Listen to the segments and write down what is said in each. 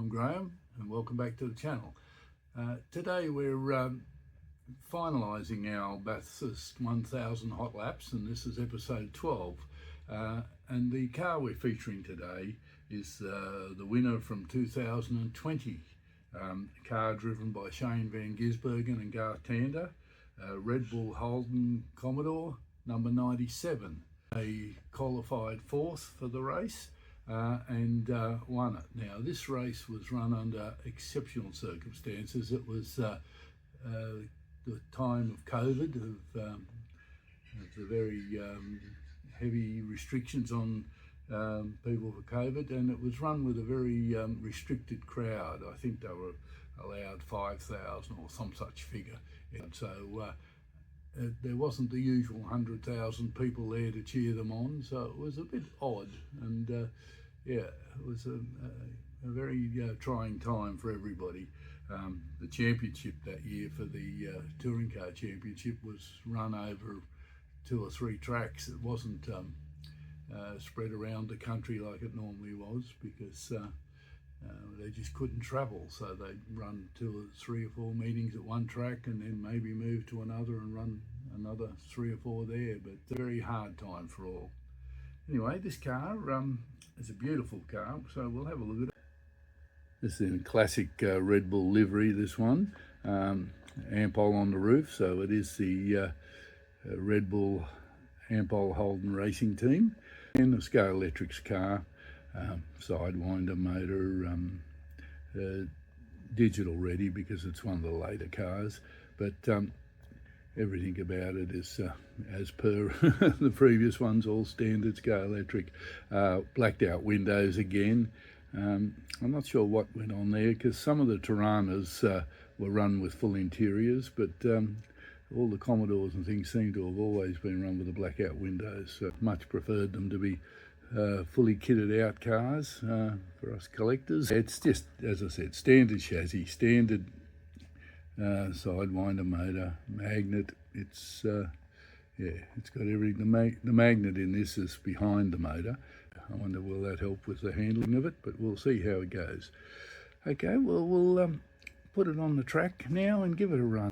I'm Graham and welcome back to the channel. Today we're finalising our Bathurst 1000 hot laps, and this is episode 12. And the car we're featuring today is the winner from 2020. A car driven by Shane Van Gisbergen and Garth Tander, Red Bull Holden Commodore number 97. They qualified fourth for the race and won it. Now this race was run under exceptional circumstances. It was the time of COVID, of the very heavy restrictions on people for COVID, and it was run with a very restricted crowd. I think they were allowed 5,000 or some such figure, and so there wasn't the usual 100,000 people there to cheer them on, so it was a bit odd, and yeah, it was a very trying time for everybody. The championship that year for the touring car championship was run over 2 or 3 tracks. It wasn't spread around the country like it normally was, because they just couldn't travel, so they'd run 2 or 3 or 4 meetings at one track and then maybe move to another and run another 3 or 4 there, but a very hard time for all. Anyway, this car is a beautiful car, so we'll have a look at it. This is in classic Red Bull livery, this one. Ampol on the roof, so it is the Red Bull Ampol Holden racing team. And the Scale Electric's car, sidewinder motor, digital ready because it's one of the later cars, but everything about it is as per the previous ones, all standard Scale Electric. Blacked out windows again. I'm not sure what went on there, because some of the Tiranas were run with full interiors, but all the Commodores and things seem to have always been run with the blackout windows. So much preferred them to be fully kitted out cars for us collectors. It's just, as I said, standard chassis, standard sidewinder motor, magnet. It's yeah, it's got everything. The magnet in this is behind the motor. I wonder, will that help with the handling of it, but we'll see how it goes. Okay, well, we'll put it on the track now and give it a run.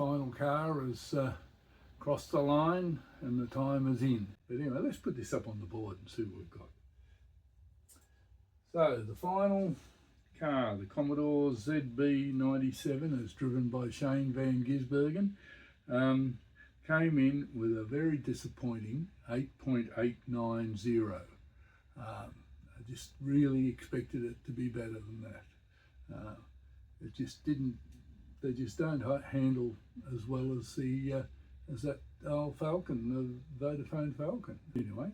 final car has crossed the line and the time is in. But anyway, let's put this up on the board and see what we've got. So the final car, the Commodore ZB97, as driven by Shane van Gisbergen, came in with a very disappointing 8.890. I just really expected it to be better than that. It just didn't. They just don't handle as well as the as that old Falcon, the Vodafone Falcon. Anyway,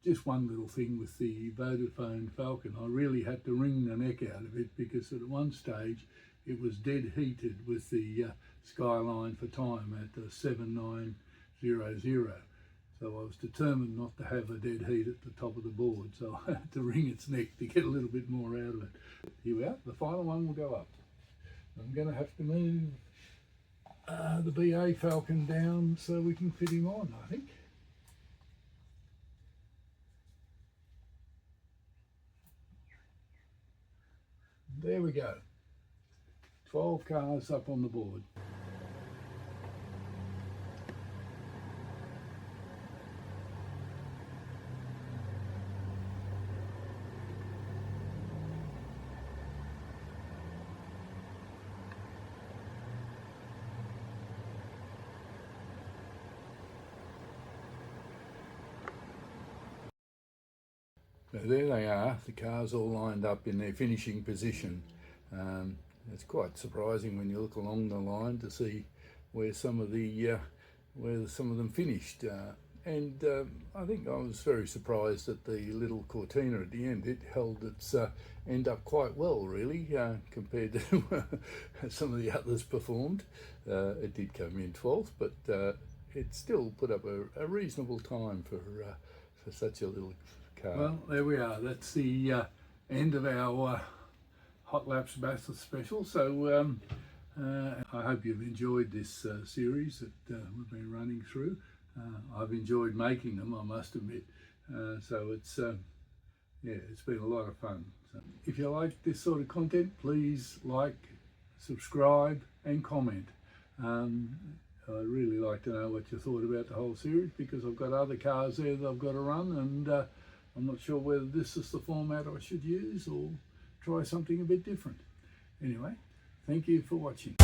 just one little thing with the Vodafone Falcon. I really had to wring the neck out of it because at one stage it was dead heated with the skyline for time at 7900. So I was determined not to have a dead heat at the top of the board, so I had to wring its neck to get a little bit more out of it. Here we are, the final one will go up. I'm going to have to move the BA Falcon down so we can fit him on, I think. There we go. 12 cars up on the board. So there they are, the cars all lined up in their finishing position. It's quite surprising when you look along the line to see where some of them finished. I think I was very surprised at the little Cortina at the end. It held its end up quite well, really, compared to some of the others performed. It did come in 12th, but it still put up a reasonable time for such a little car. Well, there we are. That's the end of our Hot Laps Bathurst special. So I hope you've enjoyed this series that we've been running through. I've enjoyed making them, I must admit. So it's been a lot of fun. So if you like this sort of content, please like, subscribe and comment. I'd really like to know what you thought about the whole series, because I've got other cars there that I've got to run, and I'm not sure whether this is the format I should use or try something a bit different. Anyway, thank you for watching.